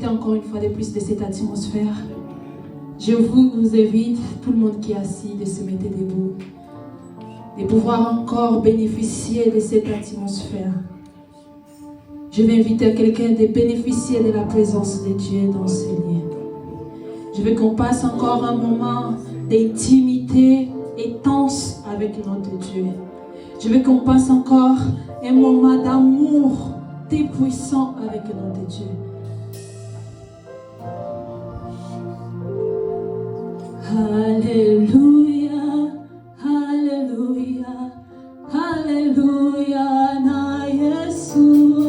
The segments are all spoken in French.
encore une fois de plus de cette atmosphère. Je vous invite, tout le monde qui est assis, de se mettre debout, de pouvoir encore bénéficier de cette atmosphère. Je vais inviter quelqu'un de bénéficier de la présence de Dieu dans ce lieu. Je veux qu'on passe encore un moment d'intimité intense avec notre Dieu. Je veux qu'on passe encore un moment d'amour dépuissant avec notre Dieu. Alléluia, Alléluia, Alléluia, na Yeshua.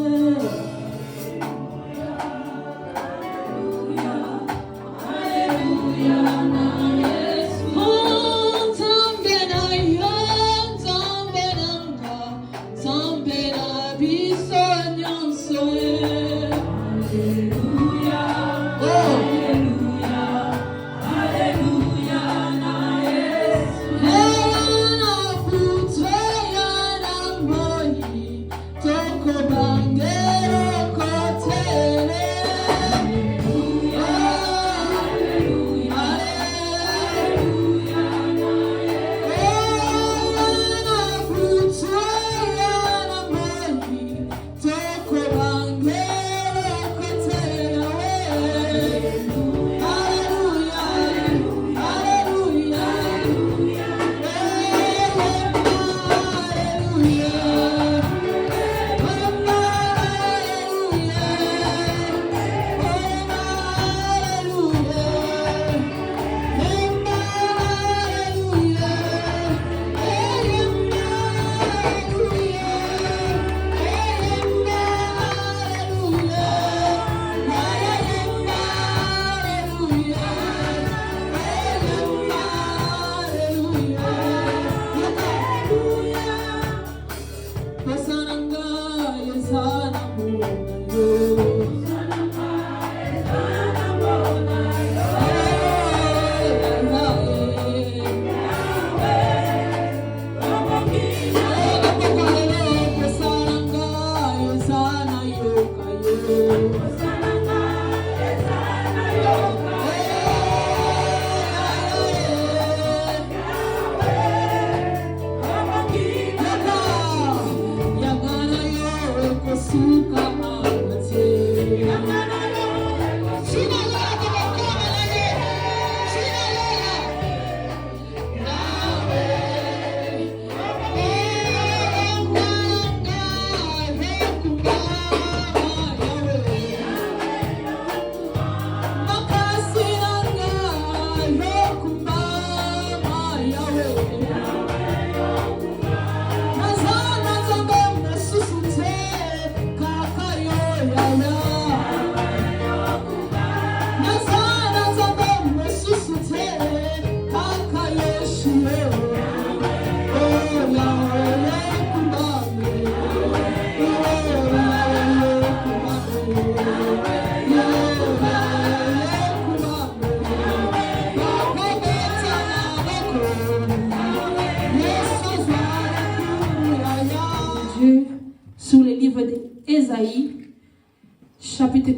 Chapitre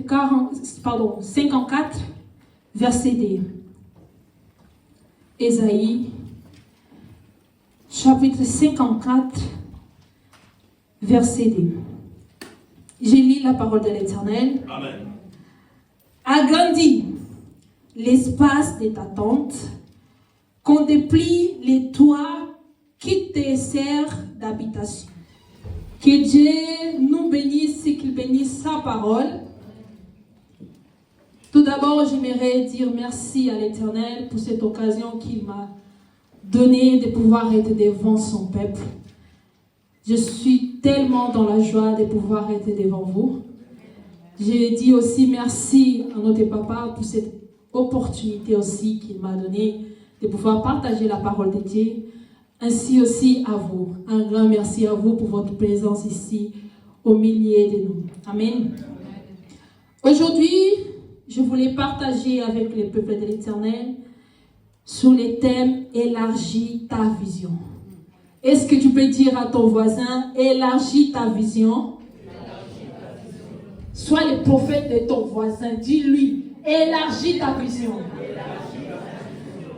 54, verset 2. Ésaïe, chapitre 54, verset 2. Je lis la parole de l'Éternel. Amen. Agrandis l'espace de ta tente, qu'on déplie les toits qui te servent d'habitation. Que Dieu nous bénisse et qu'il bénisse sa parole. Tout d'abord, j'aimerais dire merci à l'Éternel pour cette occasion qu'il m'a donnée de pouvoir être devant son peuple. Je suis tellement dans la joie de pouvoir être devant vous. Je dis aussi merci à notre papa pour cette opportunité aussi qu'il m'a donnée de pouvoir partager la parole de Dieu. Ainsi aussi à vous. Un grand merci à vous pour votre présence ici au milieu de nous. Amen. Aujourd'hui, je voulais partager avec le peuple de l'Éternel sur le thème « Élargis ta vision ». Est-ce que tu peux dire à ton voisin « Élargis ta vision ». Sois le prophète de ton voisin. Dis-lui, élargis ta vision.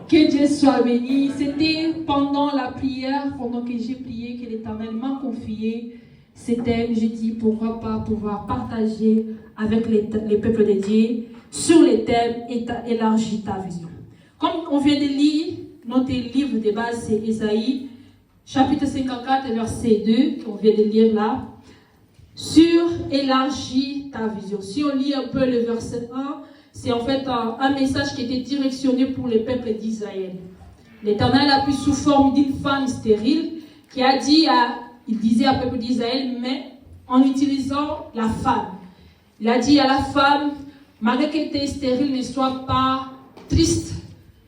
Que Dieu soit béni. C'était pendant la prière, pendant que j'ai prié, que l'Éternel m'a confié ces thèmes. J'ai dit, pourquoi pas pouvoir partager avec les peuples de Dieu sur les thèmes élargis ta vision. Comme on vient de lire, notre livre de base, c'est Ésaïe, chapitre 54, verset 2, qu'on vient de lire là, sur élargis ta vision. Si on lit un peu le verset 1, c'est en fait un message qui était directionné pour le peuple d'Israël. L'Éternel a pris sous forme d'une femme stérile qui a dit il disait au peuple d'Israël, mais en utilisant la femme. Il a dit à la femme, malgré qu'elle était stérile, ne sois pas triste,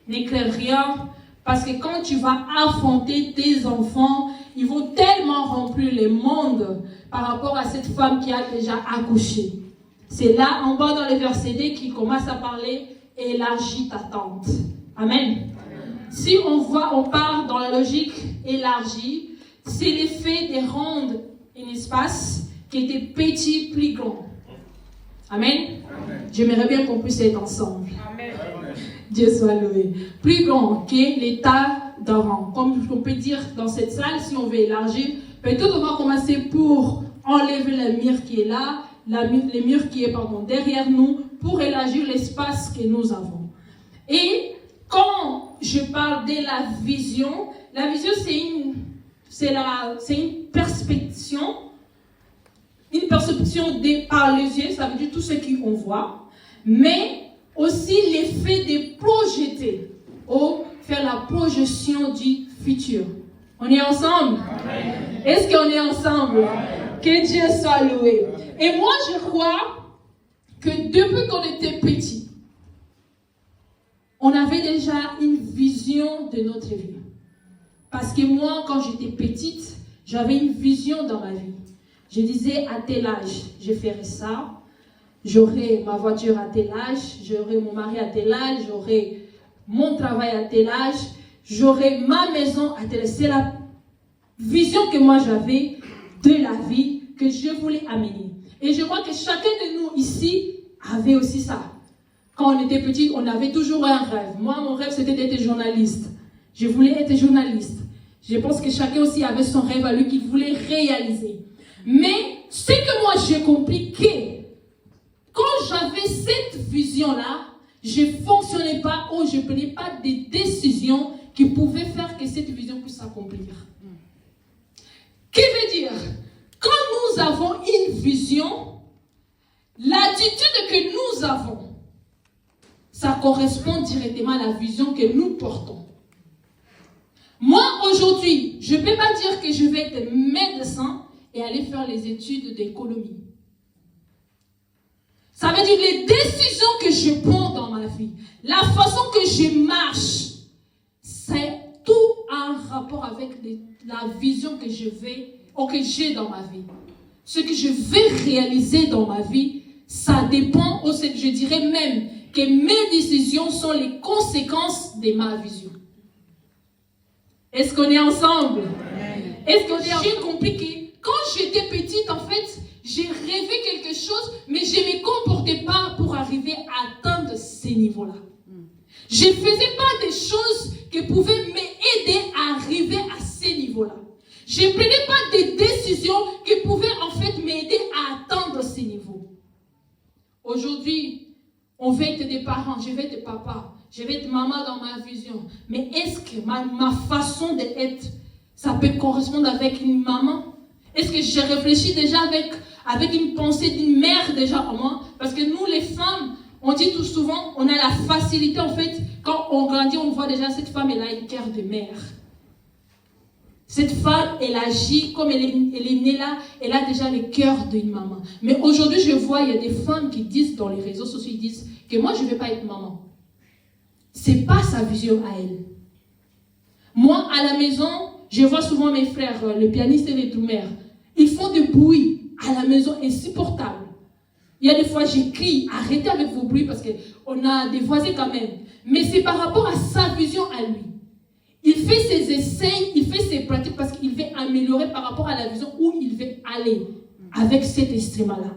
ne crains rien, parce que quand tu vas affronter tes enfants, ils vont tellement remplir le monde par rapport à cette femme qui a déjà accouché. C'est là, en bas dans le verset 2, qui commence à parler « élargis ta tente ». Amen. Si on part dans la logique élargie, c'est l'effet de rendre un espace qui était petit plus grand. Amen. J'aimerais bien qu'on puisse être ensemble. Amen. Dieu soit loué. Plus grand que l'état d'un rang. Comme on peut dire dans cette salle, si on veut élargir, peut-être on va commencer pour enlever le mur qui est là, le mur qui est derrière nous, pour élargir l'espace que nous avons. Et quand je parle de la vision c'est une perception par les yeux, ça veut dire tout ce qu'on voit, mais aussi l'effet de projeter ou faire la projection du futur. On est ensemble? Amen. Est-ce qu'on est ensemble? Amen. Que Dieu soit loué. Et moi, je crois que depuis qu'on était petit, on avait déjà une vision de notre vie. Parce que moi, quand j'étais petite, j'avais une vision dans ma vie. Je disais, à tel âge, je ferai ça. J'aurai ma voiture à tel âge. J'aurai mon mari à tel âge. J'aurai mon travail à tel âge. J'aurai ma maison à tel âge. C'est la vision que moi j'avais de la vie que je voulais amener. Et je crois que chacun de nous ici avait aussi ça. Quand on était petit, on avait toujours un rêve. Moi, mon rêve, c'était d'être journaliste. Je voulais être journaliste. Je pense que chacun aussi avait son rêve à lui qu'il voulait réaliser. Mais ce que moi j'ai compris, que quand j'avais cette vision-là, je ne fonctionnais pas ou je ne prenais pas des décisions qui pouvaient faire que cette vision puisse s'accomplir. Que veut dire? Quand nous avons une vision, l'attitude que nous avons, ça correspond directement à la vision que nous portons. Moi, aujourd'hui, je ne peux pas dire que je vais être médecin et aller faire les études d'économie. Ça veut dire les décisions que je prends dans ma vie, la façon que je marche, c'est tout en rapport avec la vision que je vais ou que j'ai dans ma vie. Ce que je vais réaliser dans ma vie, ça dépend, ou je dirais même que mes décisions sont les conséquences de ma vision. Est-ce qu'on est ensemble? Est-ce qu'on est ensemble? J'ai compris que quand j'étais petite, en fait, j'ai rêvé quelque chose, mais je ne me comportais pas pour arriver à atteindre ces niveaux-là. Je ne faisais pas des choses qui pouvaient m'aider à arriver à ces niveaux-là. Je ne prenais pas des décisions qui pouvaient en fait m'aider à atteindre ces niveaux. Aujourd'hui, on veut être des parents, je vais être papa, je vais être maman dans ma vision. Mais est-ce que ma façon d'être, ça peut correspondre avec une maman? Est-ce que je réfléchis déjà avec une pensée d'une mère déjà en moi? Parce que nous, les femmes, on dit tout souvent, on a la facilité en fait, quand on grandit, on voit déjà cette femme, elle a une cœur de mère. Cette femme, elle agit comme elle est née là, elle a déjà le cœur d'une maman. Mais aujourd'hui, je vois, il y a des femmes qui disent dans les réseaux sociaux, ils disent que moi, je ne vais pas être maman. Ce n'est pas sa vision à elle. Moi, à la maison, je vois souvent mes frères, le pianiste et les drummers, ils font du bruit à la maison insupportable. Il y a des fois, j'écris, arrêtez avec vos bruits parce qu'on a des voisins quand même. Mais c'est par rapport à sa vision à lui. Il fait ses essais, il fait ses pratiques parce qu'il veut améliorer par rapport à la vision où il veut aller avec cet instrument-là.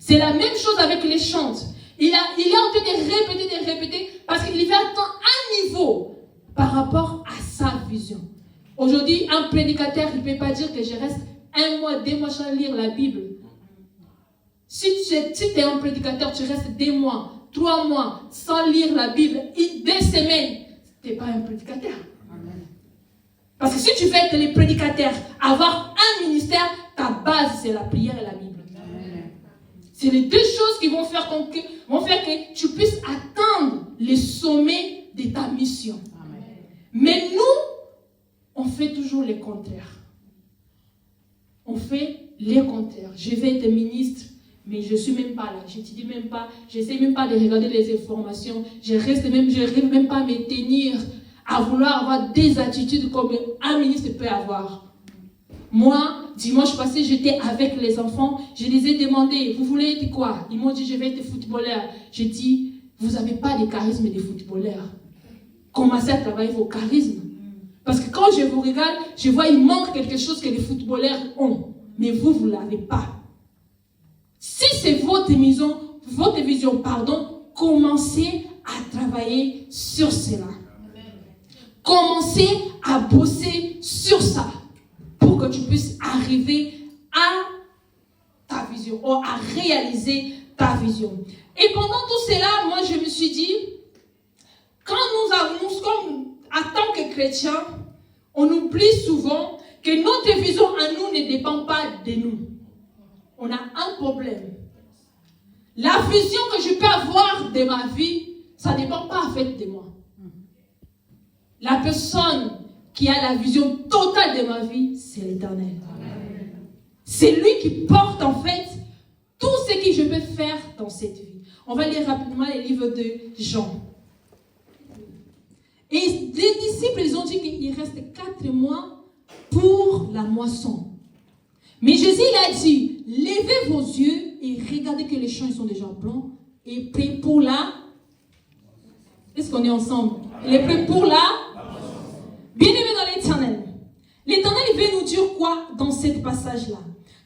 Ce C'est la même chose avec les chantes. Il est en train de répéter, parce qu'il veut atteindre un niveau par rapport à sa vision. Aujourd'hui, un prédicateur, il ne peut pas dire que je reste 1 mois, 2 mois sans lire la Bible. Si tu es un prédicateur, tu restes 2 mois, 3 mois sans lire la Bible, 2 semaines, tu n'es pas un prédicateur. Amen. Parce que si tu veux être le prédicateur, avoir un ministère, ta base, c'est la prière et la Bible. Amen. C'est les 2 choses qui vont faire que tu puisses atteindre le sommet de ta mission. Amen. Mais nous, on fait toujours le contraire. On fait le contraire. Je vais être ministre, mais je ne suis même pas là. Je n'étudie même pas. Je n'essaie même pas de regarder les informations. Je n'arrive même pas à me tenir, à vouloir avoir des attitudes comme un ministre peut avoir. Moi, dimanche passé, j'étais avec les enfants. Je les ai demandé, vous voulez être quoi? Ils m'ont dit, je vais être footballeur. J'ai dit, vous n'avez pas de charisme de footballeur. Commencez à travailler vos charismes. Parce que quand je vous regarde, je vois qu'il manque quelque chose que les footballeurs ont. Mais vous ne l'avez pas. Si c'est votre vision, commencez à travailler sur cela. Commencez à bosser sur ça pour que tu puisses arriver à ta vision ou à réaliser ta vision. Et pendant tout cela, moi je me suis dit, quand comme en tant que chrétiens, on oublie souvent que notre vision à nous ne dépend pas de nous. On a un problème. La vision que je peux avoir de ma vie, ça ne dépend pas en fait de moi. La personne qui a la vision totale de ma vie, c'est l'Éternel. C'est lui qui porte en fait tout ce que je peux faire dans cette vie. On va lire rapidement les livres de Jean. Et les disciples, ils ont dit qu'il reste 4 mois pour la moisson. Mais Jésus, il a dit, levez vos yeux et regardez que les champs ils sont déjà blancs et prêts pour la... Est-ce qu'on est ensemble? Il est prêt pour la... Bien-aimé dans l'Éternel. L'Éternel, il veut nous dire quoi dans ce passage-là?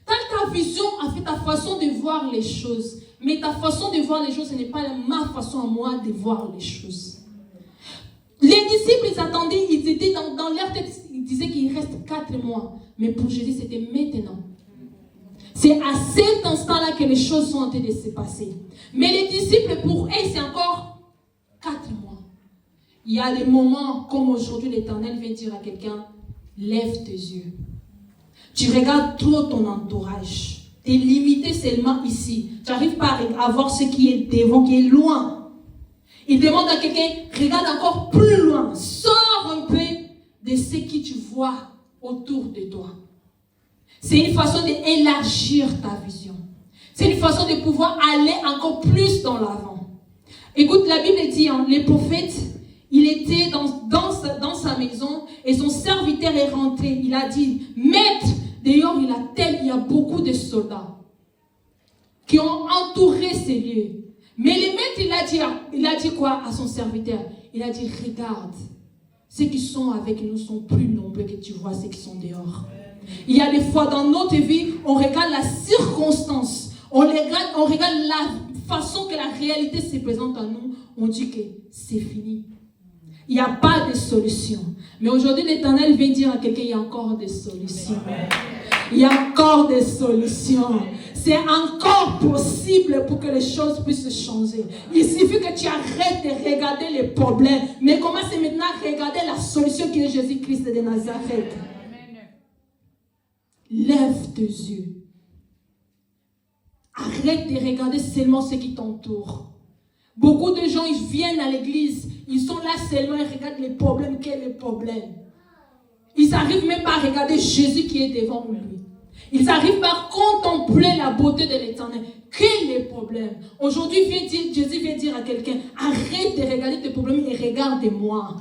Ta vision a fait ta façon de voir les choses. Mais ta façon de voir les choses, ce n'est pas ma façon à moi de voir les choses. Les disciples, ils attendaient, ils étaient dans leur tête, ils disaient qu'il reste 4 mois. Mais pour Jésus, c'était maintenant. C'est à cet instant-là que les choses sont en train de se passer. Mais les disciples, pour eux, c'est encore 4 mois. Il y a des moments, comme aujourd'hui, l'Éternel vient dire à quelqu'un, lève tes yeux. Tu regardes trop ton entourage. Tu es limité seulement ici. Tu n'arrives pas à voir ce qui est devant, qui est loin. Il demande à quelqu'un, regarde encore plus loin. Sors un peu de ce que tu vois autour de toi. C'est une façon d'élargir ta vision. C'est une façon de pouvoir aller encore plus dans l'avant. Écoute, la Bible dit, les prophètes, il était dans sa maison et son serviteur est rentré. Il a dit, maître, d'ailleurs il y a beaucoup de soldats qui ont entouré ces lieux. Mais le maître, il a dit quoi à son serviteur? Il a dit, regarde, ceux qui sont avec nous sont plus nombreux que tu vois ceux qui sont dehors. Il y a des fois dans notre vie, on regarde la circonstance, on regarde la façon que la réalité se présente à nous, on dit que c'est fini. Il n'y a pas de solution. Mais aujourd'hui, l'Éternel vient dire à quelqu'un, il y a encore des solutions. Il y a encore des solutions. C'est encore possible pour que les choses puissent changer. Il suffit que tu arrêtes de regarder les problèmes, mais commence maintenant à regarder la solution qui est Jésus-Christ de Nazareth. Lève tes yeux. Arrête de regarder seulement ce qui t'entoure. Beaucoup de gens, ils viennent à l'église, ils sont là seulement, ils regardent les problèmes. Quel est le problème? Ils n'arrivent même pas à regarder Jésus qui est devant lui. Ils n'arrivent pas à contempler la beauté de l'Éternel. Quel est le problème? Aujourd'hui, Jésus vient dire à quelqu'un, arrête de regarder tes problèmes et regarde-moi.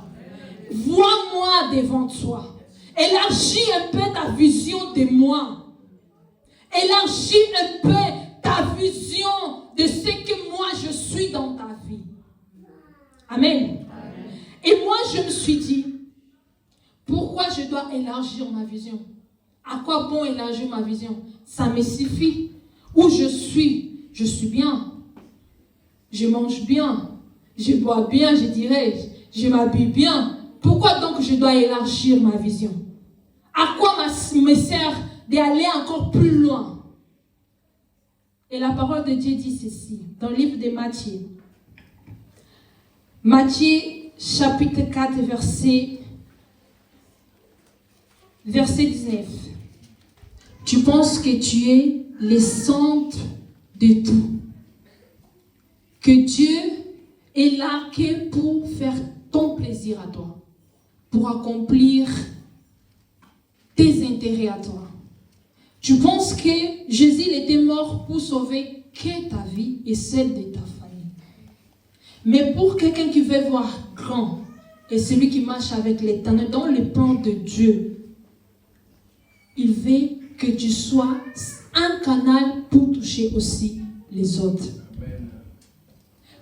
Vois-moi devant toi. Élargis un peu ta vision de moi. Élargis un peu ta vision de ce que moi je suis dans ta vie. Amen. Et moi je me suis dit, pourquoi je dois élargir ma vision? À quoi bon élargir ma vision? Ça me suffit. Où je suis, je suis bien. Je mange bien. Je bois bien, je dirais. Je m'habille bien. Pourquoi donc je dois élargir ma vision? À quoi me sert d'aller encore plus loin? Et la parole de Dieu dit ceci, dans le livre de Matthieu. Matthieu, chapitre 4, verset 19. Tu penses que tu es le centre de tout. Que Dieu est là que pour faire ton plaisir à toi. Pour accomplir tes intérêts à toi. Tu penses que Jésus était mort pour sauver que ta vie et celle de ta famille. Mais pour quelqu'un qui veut voir grand, et celui qui marche avec l'Éternel dans le plan de Dieu, il veut que tu sois un canal pour toucher aussi les autres. Amen.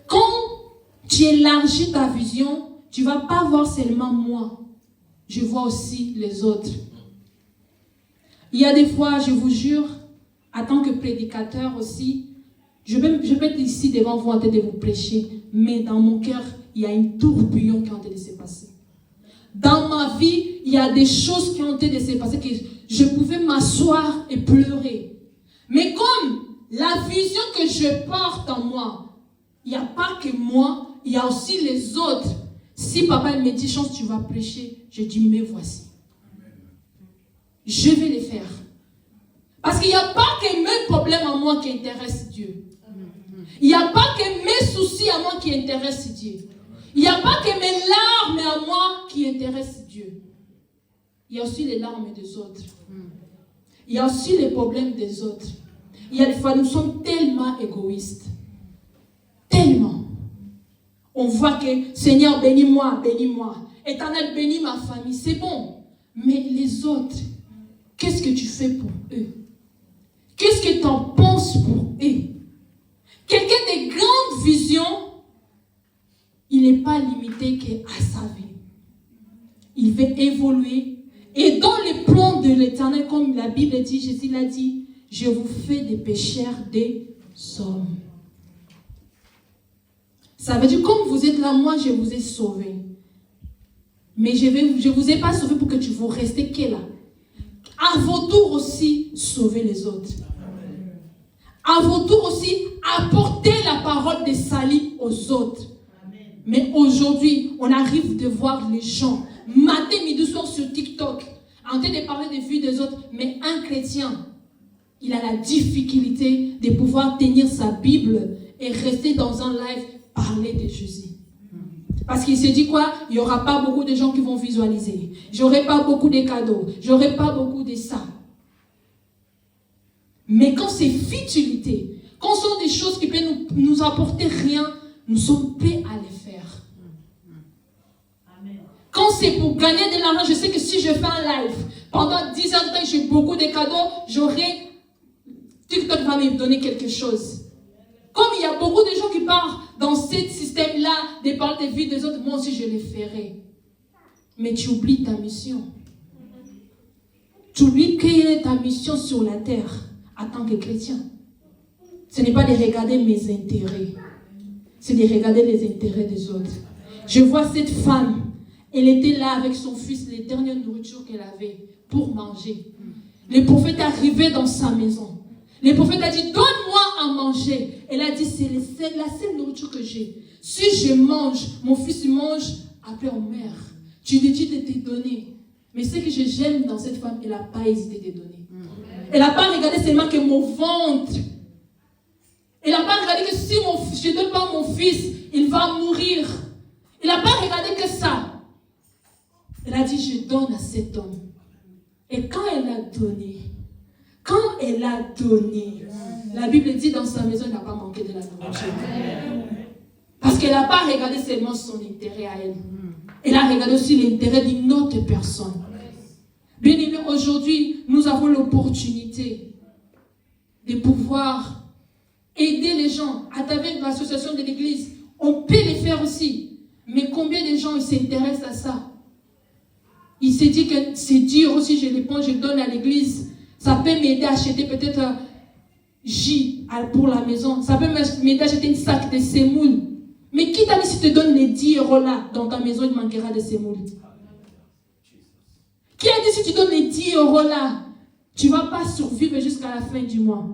Quand tu élargis ta vision, tu ne vas pas voir seulement moi. Je vois aussi les autres. Il y a des fois, je vous jure, en tant que prédicateur aussi, je peux être ici devant vous en train de vous prêcher, mais dans mon cœur, il y a une tourbillon qui est en train de se passer. Dans ma vie, il y a des choses qui ont été de se passer que je pouvais m'asseoir et pleurer. Mais comme la vision que je porte en moi, il n'y a pas que moi, il y a aussi les autres. Si papa me dit, Chance, tu vas prêcher, je dis, mais voici. Je vais les faire. Parce qu'il n'y a pas que mes problèmes à moi qui intéressent Dieu. Il n'y a pas que mes soucis à moi qui intéressent Dieu. Il n'y a pas que mes larmes à moi qui intéressent Dieu. Il y a aussi les larmes des autres. Il y a aussi les problèmes des autres. Il y a des fois, nous sommes tellement égoïstes. Tellement. On voit que, Seigneur, bénis-moi, bénis-moi. Éternel, bénis ma famille. C'est bon. Mais les autres, qu'est-ce que tu fais pour eux? Qu'est-ce que tu en penses pour eux? Quelqu'un de grande vision, il n'est pas limité qu'à sa vie. Il veut évoluer. Et dans les plans de l'Éternel, comme la Bible dit, Jésus l'a dit, je vous fais des pécheurs des hommes. Ça veut dire, comme vous êtes là, moi je vous ai sauvé. Mais je ne vous ai pas sauvé pour que tu vous restez que là. À vos tours aussi, sauvez les autres. À vos tours aussi, apportez la parole de salut aux autres. Mais aujourd'hui, on arrive de voir les gens, matin, midi, soir sur TikTok, en train de parler des vies des autres. Mais un chrétien, il a la difficulté de pouvoir tenir sa Bible et rester dans un live, parler de Jésus. Parce qu'il se dit quoi? Il n'y aura pas beaucoup de gens qui vont visualiser. J'aurai pas beaucoup de cadeaux. J'aurai pas beaucoup de ça. Mais quand c'est futilité, quand ce sont des choses qui peuvent nous apporter rien, nous sommes prêts à les faire. Amen. Quand c'est pour gagner de l'argent, je sais que si je fais un live, pendant 10 ans de temps, j'ai beaucoup de cadeaux, TikTok va me donner quelque chose. Comme il y a beaucoup de gens qui partent dans ce système-là, de parler des vies des autres, moi aussi je les ferai. Mais tu oublies ta mission. Tu oublies quelle est ta mission sur la terre en tant que chrétien. Ce n'est pas de regarder mes intérêts. C'est de regarder les intérêts des autres. Je vois cette femme, elle était là avec son fils, les dernières nourritures qu'elle avait pour manger. Le prophète est arrivé dans sa maison. Le prophète a dit, donne-moi à manger. Elle a dit, c'est la seule nourriture que j'ai. Si je mange, mon fils mange, après on meurt. Tu lui dis de te donner. Mais ce que j'aime dans cette femme, elle n'a pas hésité de donner. Elle n'a pas regardé seulement que mon ventre. Elle n'a pas regardé que si je ne donne pas mon fils, il va mourir. Elle n'a pas regardé que ça. Elle a dit, je donne à cet homme. Et quand elle a donné, la Bible dit dans sa maison, elle n'a pas manqué de la nourriture. Parce qu'elle n'a pas regardé seulement son intérêt à elle. Elle a regardé aussi l'intérêt d'une autre personne. Bien aimé, aujourd'hui, nous avons l'opportunité de pouvoir aider les gens à travers l'association de l'église. On peut les faire aussi. Mais combien de gens s'intéressent à ça? Il s'est dit que c'est dur aussi, je les prends, je donne à l'église. Ça peut m'aider à acheter peut-être J pour la maison. Ça peut m'aider à acheter une sac de semoule. Mais qui t'a dit si tu te donnes les 10 € là, dans ta maison, il manquera de semoule? Qui a dit si tu donnes les 10 € là, tu ne vas pas survivre jusqu'à la fin du mois?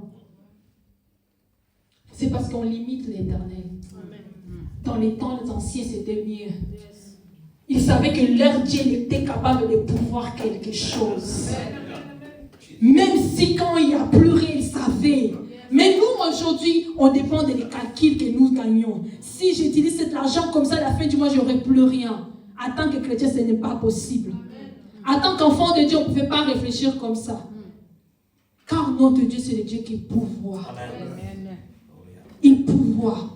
C'est parce qu'on limite l'Éternel. Dans les temps anciens, c'était mieux. Ils savaient que leur Dieu était capable de pouvoir quelque chose. Même si quand il n'y a plus rien, ils savaient. Mais nous, aujourd'hui, on dépend des calculs que nous gagnons. Si j'utilise cet argent comme ça, à la fin du mois, je n'aurai plus rien. En tant que chrétien, ce n'est pas possible. En tant qu'enfant de Dieu, on ne pouvait pas réfléchir comme ça. Car notre Dieu, c'est le Dieu qui pourvoit. Il pourvoit.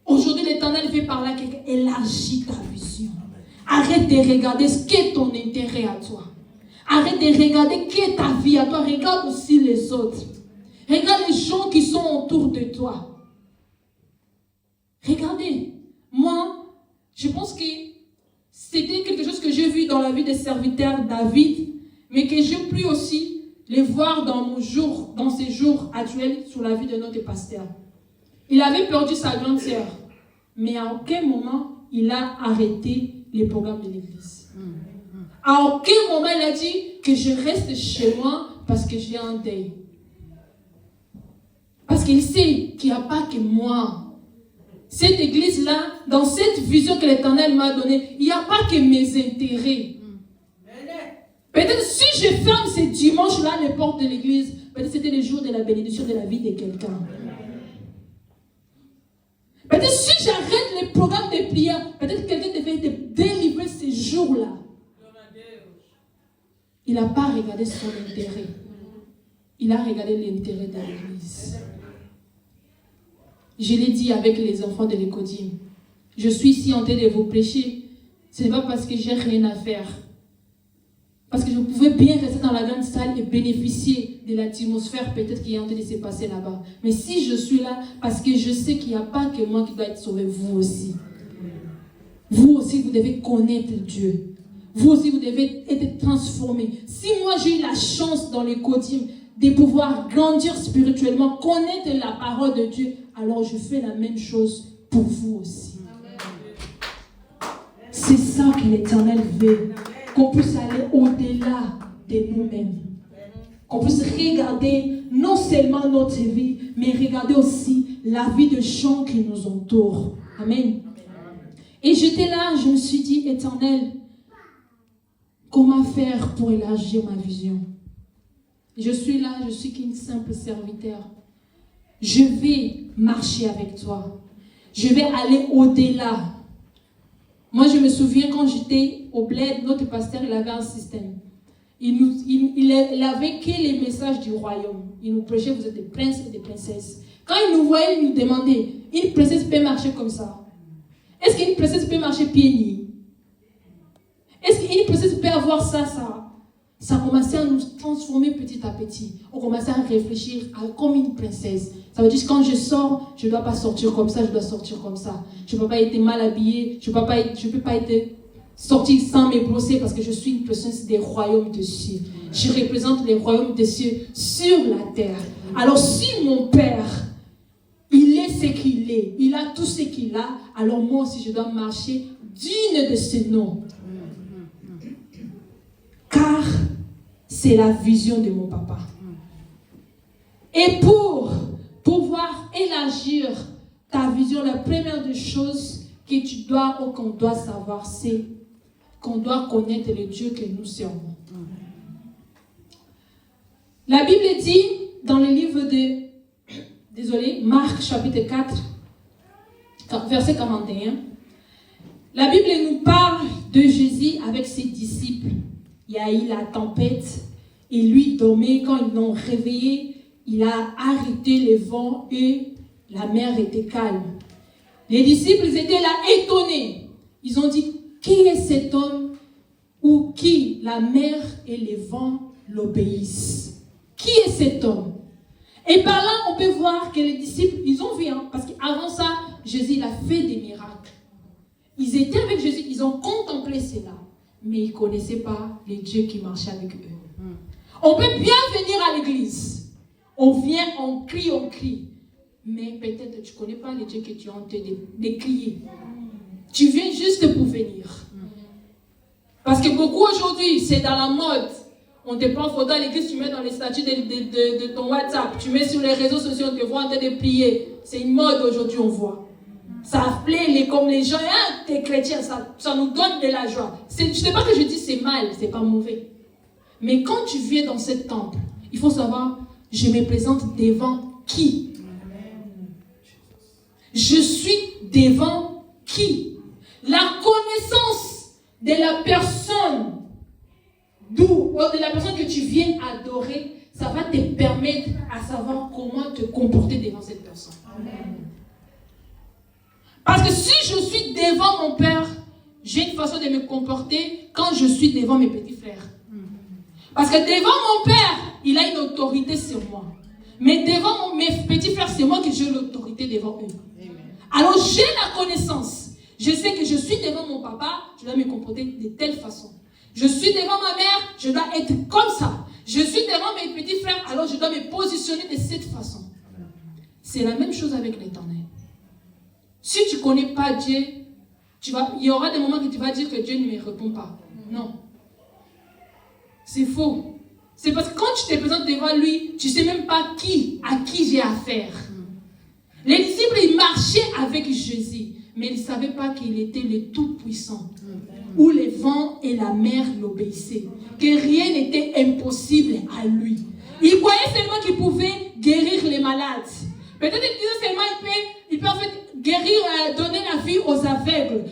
Aujourd'hui, l'Éternel fait par là quelqu'un. Élargis ta vision. Arrête de regarder ce qu'est ton intérêt à toi. Arrête de regarder qu'est ta vie à toi. Regarde aussi les autres. Regarde les gens qui sont autour de toi. Regardez. Moi, je pense que c'était quelque chose que j'ai vu dans la vie des serviteurs David, mais que j'ai pu aussi les voir dans ces jours actuels sur la vie de notre pasteur. Il avait perdu sa grande sœur, mais à aucun moment il a arrêté les programmes de l'église. À aucun moment il a dit que je reste chez moi parce que j'ai un deuil. Parce qu'il sait qu'il n'y a pas que moi. Cette église-là, dans cette vision que l'Éternel m'a donnée, il n'y a pas que mes intérêts. Peut-être si je ferme ces dimanches-là les portes de l'église, peut-être c'était le jour de la bénédiction de la vie de quelqu'un. Peut-être si j'arrête les programmes de prière, peut-être quelqu'un devait être délivré ces jours-là. Il n'a pas regardé son intérêt. Il a regardé l'intérêt de l'église. Je l'ai dit avec les enfants de l'Écodime. Je suis ici en train de vous prêcher. Ce n'est pas parce que j'ai rien à faire. Parce que je pouvais bien rester dans la grande salle et bénéficier de l'atmosphère peut-être qui est en train de se passer là-bas. Mais si je suis là, parce que je sais qu'il n'y a pas que moi qui dois être sauvé, vous aussi. Vous aussi, vous devez connaître Dieu. Vous aussi, vous devez être transformé. Si moi, j'ai eu la chance dans l'Écodime de pouvoir grandir spirituellement, connaître la parole de Dieu, alors je fais la même chose pour vous aussi. C'est ça que l'Éternel veut. Qu'on puisse aller au-delà de nous-mêmes. Qu'on puisse regarder non seulement notre vie, mais regarder aussi la vie de gens qui nous entourent. Amen. Et j'étais là, je me suis dit, Éternel, comment faire pour élargir ma vision? Je suis là, je suis qu'une simple serviteur. Je vais marcher avec toi. Je vais aller au-delà. Moi, je me souviens quand j'étais au bled, notre pasteur, il avait un système. Il avait que les messages du royaume. Il nous prêchait, vous êtes des princes et des princesses. Quand il nous voyait, il nous demandait, une princesse peut marcher comme ça? Est-ce qu'une princesse peut marcher pieds nus? Est-ce qu'une princesse peut avoir ça? Ça commençait à nous transformer petit à petit. On commençait à réfléchir comme une princesse. Ça veut dire que quand je sors, je ne dois pas sortir comme ça, je dois sortir comme ça. Je ne peux pas être mal habillée, je ne peux pas être sortie sans me brosser parce que je suis une personne des royaumes des cieux. Je représente les royaumes des cieux sur la terre. Alors si mon Père, il est ce qu'il est, il a tout ce qu'il a, alors moi aussi je dois marcher digne de ce nom. Car c'est la vision de mon papa. Et pour pouvoir élargir ta vision, la première des choses que tu dois ou qu'on doit savoir, c'est qu'on doit connaître le Dieu que nous servons. La Bible dit dans le livre de Marc chapitre 4, verset 41, la Bible nous parle de Jésus avec ses disciples. Il y a eu la tempête et lui dormait. Quand ils l'ont réveillé, il a arrêté les vents et la mer était calme. Les disciples étaient là étonnés. Ils ont dit, qui est cet homme ou qui la mer et les vents l'obéissent? Qui est cet homme? Et par là, on peut voir que les disciples, ils ont vu, parce qu'avant ça, Jésus il a fait des miracles. Ils étaient avec Jésus, ils ont contemplé cela. Mais ils ne connaissaient pas les dieux qui marchaient avec eux. On peut bien venir à l'église. On vient, on crie. Mais peut-être tu ne connais pas le Dieu que tu es en train de crier. Tu viens juste pour venir. Parce que beaucoup aujourd'hui, c'est dans la mode. On te prend photo à l'église, tu mets dans les statuts de ton WhatsApp. Tu mets sur les réseaux sociaux, on te voit en train de prier. C'est une mode aujourd'hui, on voit. Ça plaît comme les gens. Ah, t'es chrétien, ça nous donne de la joie. Je ne sais pas que je dis c'est mal, c'est pas mauvais. Mais quand tu viens dans ce temple, il faut savoir, je me présente devant qui? Je suis devant qui? La connaissance de la personne de la personne que tu viens adorer, ça va te permettre à savoir comment te comporter devant cette personne. Amen. Parce que si je suis devant mon père, j'ai une façon de me comporter quand je suis devant mes petits frères. Parce que devant mon père, il a une autorité sur moi. Mais devant mes petits frères, c'est moi qui j'ai l'autorité devant eux. Amen. Alors j'ai la connaissance. Je sais que je suis devant mon papa, je dois me comporter de telle façon. Je suis devant ma mère, je dois être comme ça. Je suis devant mes petits frères, alors je dois me positionner de cette façon. C'est la même chose avec l'Éternel. Si tu ne connais pas Dieu, il y aura des moments que tu vas dire que Dieu ne me répond pas. Non. C'est faux. C'est parce que quand tu te présentes devant lui, tu ne sais même pas à qui j'ai affaire. Les disciples, ils marchaient avec Jésus, mais ils ne savaient pas qu'il était le Tout-Puissant. Où les vents et la mer l'obéissaient. Que rien n'était impossible à lui. Il croyait seulement qu'il pouvait guérir les malades. Peut-être qu'il disait seulement il peut en fait guérir, donner la vie aux aveugles.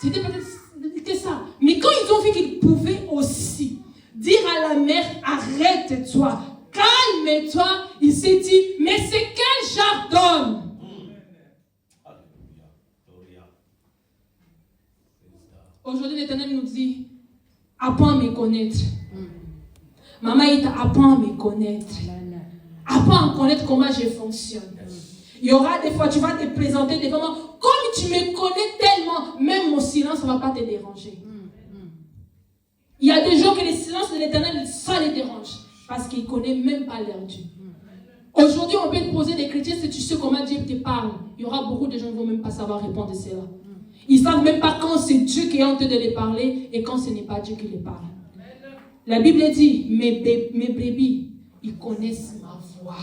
C'était peut-être que ça. Mais quand ils ont vu qu'il pouvait aussi dire à la mer, arrête-toi, calme-toi, il s'est dit, mais c'est quel genre d'homme? Aujourd'hui, l'Éternel nous dit, apprends à me connaître. Maman, il t'apprend à me connaître. Apprends à connaître comment je fonctionne. Il y aura des fois, tu vas te présenter devant moi. Comme tu me connais tellement, même mon silence ne va pas te déranger. Il y a des gens que le silence de l'Éternel, ça les dérange. Parce qu'ils ne connaissent même pas leur Dieu. Aujourd'hui, on peut te poser des chrétiens si tu sais comment Dieu te parle. Il y aura beaucoup de gens qui ne vont même pas savoir répondre à cela. Ils ne savent même pas quand c'est Dieu qui est en train de les parler et quand ce n'est pas Dieu qui les parle. La Bible dit, mes brebis, ils connaissent ma voix.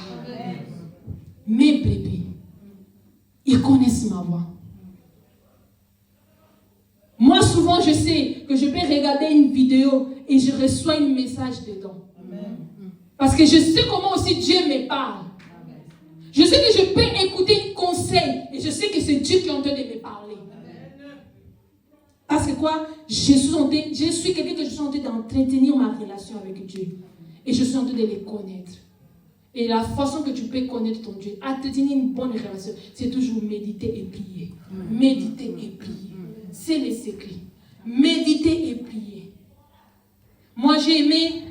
Mes brebis, ils connaissent ma voix. Moi, souvent, je sais que je peux regarder une vidéo et je reçois un message dedans. Parce que je sais comment aussi Dieu me parle. Je sais que je peux écouter un conseil et je sais que c'est Dieu qui est en train de me parler. Parce que quoi? Je suis quelqu'un que je suis en train d'entretenir ma relation avec Dieu. Et je suis en train de les connaître. Et la façon que tu peux connaître ton Dieu, entretenir une bonne relation, c'est toujours méditer et prier. Méditer et prier. C'est les secrets. Méditer et prier. Moi, j'ai aimé,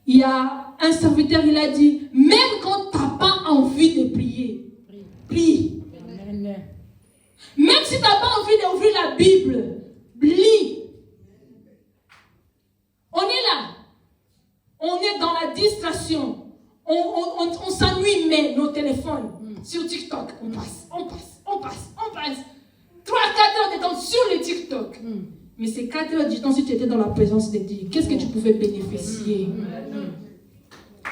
il y a un serviteur, il a dit, même quand tu n'as pas envie de prier, prie. Même si tu n'as pas envie d'ouvrir la Bible, lis. On est là. On est dans la distraction. On s'ennuie, mais nos téléphones, sur TikTok, on passe. 3-4 heures de temps sur le TikTok. Mais ces 4 heures du temps, si tu étais dans la présence de Dieu, qu'est-ce que tu pouvais bénéficier?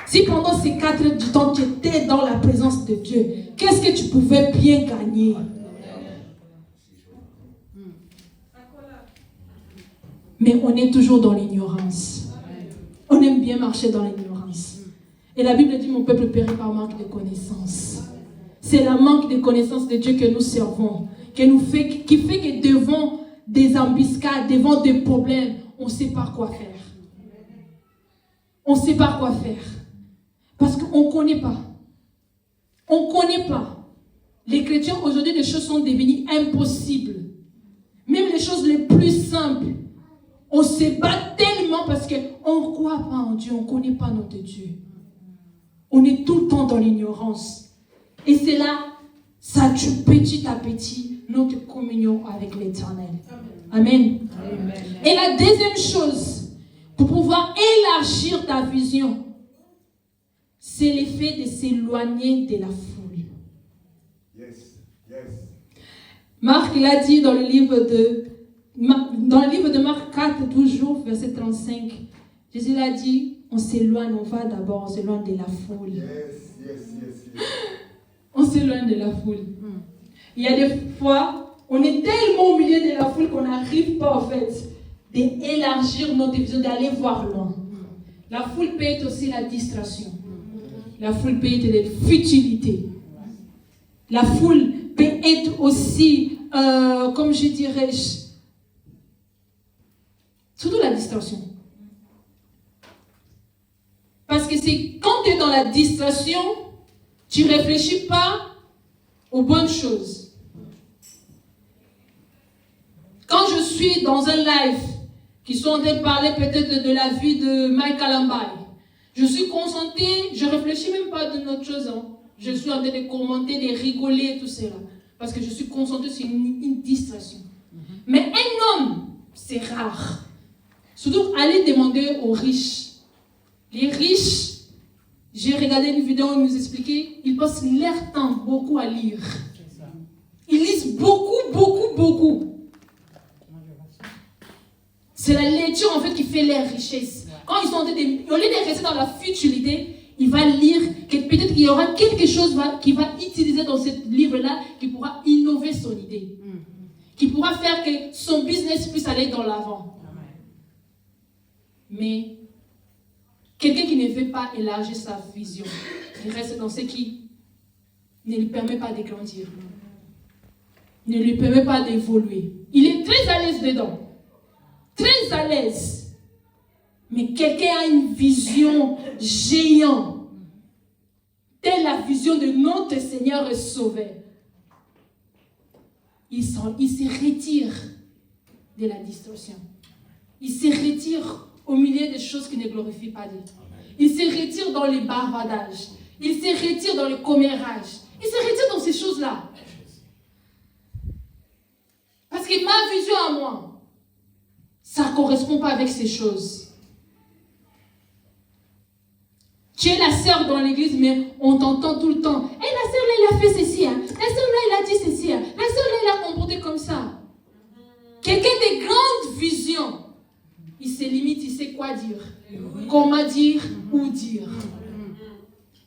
Si pendant ces 4 heures du temps, tu étais dans la présence de Dieu, qu'est-ce que tu pouvais bien gagner? Mais on est toujours dans l'ignorance. On aime bien marcher dans l'ignorance. Et la Bible dit, mon peuple périt par manque de connaissances. C'est la manque de connaissances de Dieu que nous servons, qui fait que devant des embuscades, devant des problèmes, on ne sait pas quoi faire. On ne sait pas quoi faire. Parce qu'on ne connaît pas. On ne connaît pas. Les chrétiens, aujourd'hui, les choses sont devenues impossibles. Même les choses les plus simples. On se bat tellement parce qu'on ne croit pas en Dieu, on ne connaît pas notre Dieu. On est tout le temps dans l'ignorance. Et c'est là, ça tue petit à petit notre communion avec l'Éternel. Amen. Amen. Et la deuxième chose, pour pouvoir élargir ta vision, c'est l'effet de s'éloigner de la foule. Yes. Marc l'a dit dans le livre de Marc 4, toujours, verset 35. Jésus l'a dit, on s'éloigne, on s'éloigne de la foule. Yes. On s'éloigne de la foule. Il y a des fois, on est tellement au milieu de la foule qu'on n'arrive pas, en fait, d'élargir notre vision, d'aller voir loin. La foule peut être aussi la distraction. La foule peut être la futilité. La foule peut être aussi, comme je dirais, surtout la distraction. Parce que c'est quand tu es dans la distraction, tu ne réfléchis pas aux bonnes choses. Quand je suis dans un live qui sont en train de parler peut-être de la vie de Michael Ambai, je suis concentrée, je ne réfléchis même pas de notre chose. Je suis en train de commenter, de rigoler, tout cela. Parce que je suis concentrée sur une distraction. Mais un homme, c'est rare. Surtout, allez demander aux riches. Les riches, j'ai regardé une vidéo où ils nous expliquaient, ils passent leur temps beaucoup à lire. Ils lisent beaucoup. C'est la lecture en fait qui fait leur richesse. Quand ils sont au lieu de rester dans la futilité, il va lire que peut-être qu'il y aura quelque chose qu'il va utiliser dans ce livre-là qui pourra innover son idée. Qui pourra faire que son business puisse aller dans l'avant. Mais quelqu'un qui ne veut pas élargir sa vision, il reste dans ce qui ne lui permet pas de grandir. Ne lui permet pas d'évoluer. Il est très à l'aise dedans. Très à l'aise. Mais quelqu'un a une vision géante. Telle la vision de notre Seigneur et Sauveur. Il se retire de la distorsion. Il se retire au milieu des choses qui ne glorifient pas Dieu. Il se retire dans les bavadages. Il se retire dans les commérages. Il se retire dans ces choses-là. Parce que ma vision à moi, ça ne correspond pas avec ces choses. Tu es la sœur dans l'église, mais on t'entend tout le temps. Et la sœur là, elle a fait ceci. La sœur là, elle a dit ceci. La sœur là, elle a comporté comme ça. Quelqu'un de grande vision, il se limite, il sait quoi dire. Comment dire, où dire.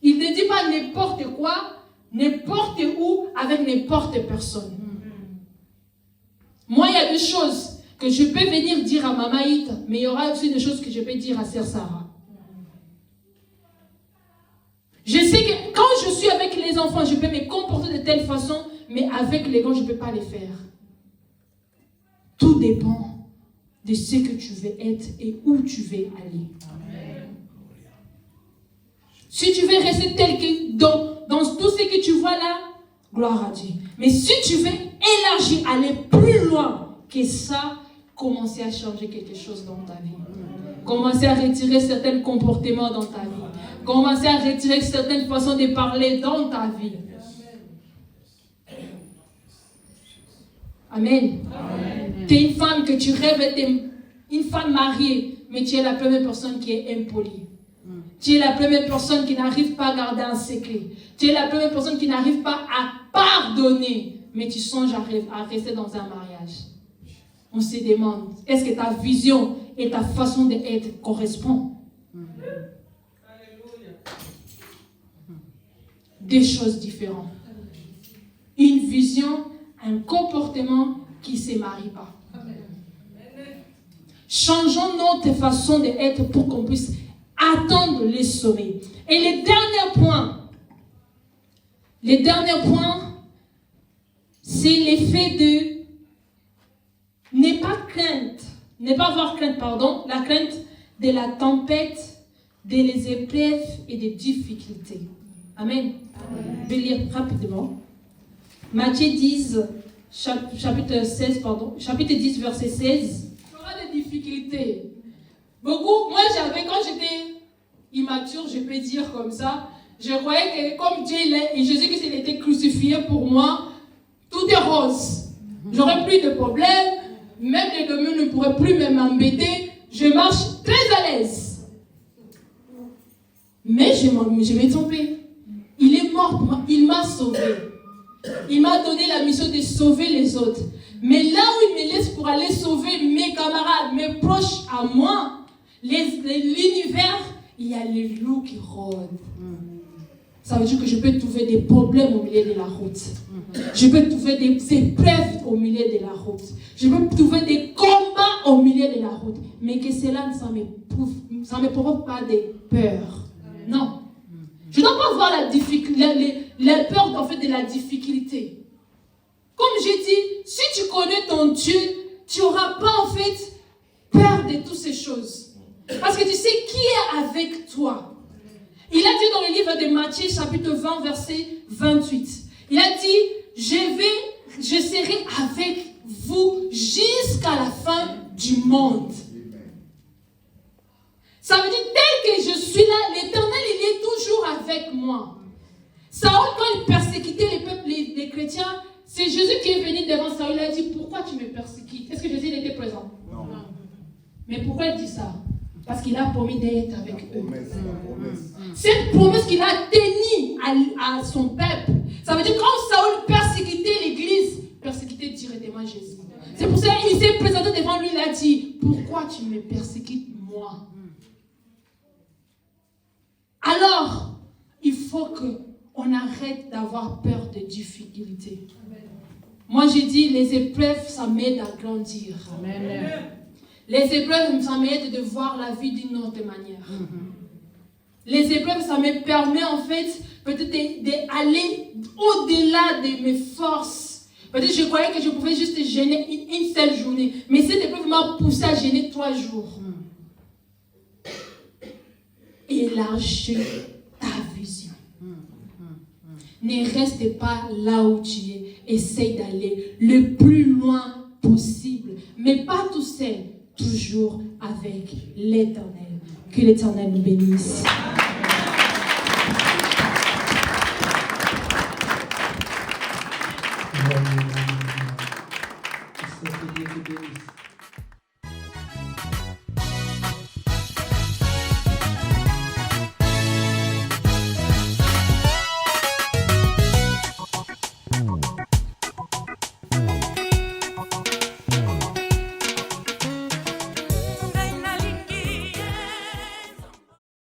Il ne dit pas n'importe quoi, n'importe où, avec n'importe personne. Moi, il y a des choses que je peux venir dire à Mama Hit, mais il y aura aussi des choses que je peux dire à Sœur Sarah. Je sais que quand je suis avec les enfants, je peux me comporter de telle façon, mais avec les grands, je ne peux pas les faire. Tout dépend de ce que tu veux être et où tu veux aller. Amen. Si tu veux rester tel que dans tout ce que tu vois là, gloire à Dieu. Mais si tu veux élargir, aller plus loin que ça, commencer à changer quelque chose dans ta vie. Commencer à retirer certains comportements dans ta vie. Commencer à retirer certaines façons de parler dans ta vie. Amen. Tu es une femme que tu rêves d'être une femme mariée, mais tu es la première personne qui est impolie. Tu es la première personne qui n'arrive pas à garder un secret. Tu es la première personne qui n'arrive pas à pardonner, mais tu songes à rester dans un mariage. On se demande, est-ce que ta vision et ta façon d'être correspondent? Deux choses différentes. Une vision, un comportement qui ne se marie pas. Changeons notre façon d'être pour qu'on puisse atteindre les sommets. Et le dernier point, c'est l'effet de ne pas avoir crainte, la crainte de la tempête, des épreuves et des difficultés. Amen. Je vais lire rapidement. Matthieu 10, chapitre 10, verset 16. Il y aura des difficultés. Beaucoup, moi quand j'étais immature, je peux dire comme ça, je croyais que comme Dieu et Jésus qui s'il était crucifié pour moi, tout est rose. J'aurais plus de problèmes, même les démons ne pourraient plus m'embêter, je marche très à l'aise. Mais je vais tromper. Il est mort pour moi. Il m'a sauvé. Il m'a donné la mission de sauver les autres. Mais là où il me laisse pour aller sauver mes camarades, mes proches à moi, l'univers, il y a les loups qui rôdent. Ça veut dire que je peux trouver des problèmes au milieu de la route. Je peux trouver des épreuves au milieu de la route. Je peux trouver des combats au milieu de la route. Mais que cela ne me provoque pas de peur. Non. Je ne dois pas avoir la peur en fait, de la difficulté. Comme j'ai dit, si tu connais ton Dieu, tu n'auras pas en fait peur de toutes ces choses. Parce que tu sais qui est avec toi. Il a dit dans le livre de Matthieu, chapitre 20, verset 28. Il a dit, je serai avec vous jusqu'à la fin du monde. Ça veut dire, tel que je suis là, l'Éternel, il est toujours avec moi. Saül, quand il persécutait les peuples, les chrétiens, c'est Jésus qui est venu devant Saül, il a dit, pourquoi tu me persécutes? Est-ce que Jésus était présent? Non. Mais pourquoi il dit ça? Parce qu'il a promis d'être avec eux. Cette promesse qu'il a tenue à son peuple. Ça veut dire quand Saül persécutait l'église, persécutait directement Jésus. C'est pour ça qu'il s'est présenté devant lui, il a dit, pourquoi tu me persécutes moi? Alors, il faut qu'on arrête d'avoir peur de difficultés. Moi, j'ai dit, les épreuves, ça m'aide à grandir. Amen. Les épreuves, ça m'aide de voir la vie d'une autre manière. Les épreuves, ça me permet en fait, peut-être d'aller au-delà de mes forces. Peut-être je croyais que je pouvais juste gêner une seule journée. Mais cette épreuve m'a poussé à gêner 3 jours. Élargis ta vision. Ne reste pas là où tu es. Essaye d'aller le plus loin possible. Mais pas tout seul. Toujours avec l'Éternel. Que l'Éternel nous bénisse.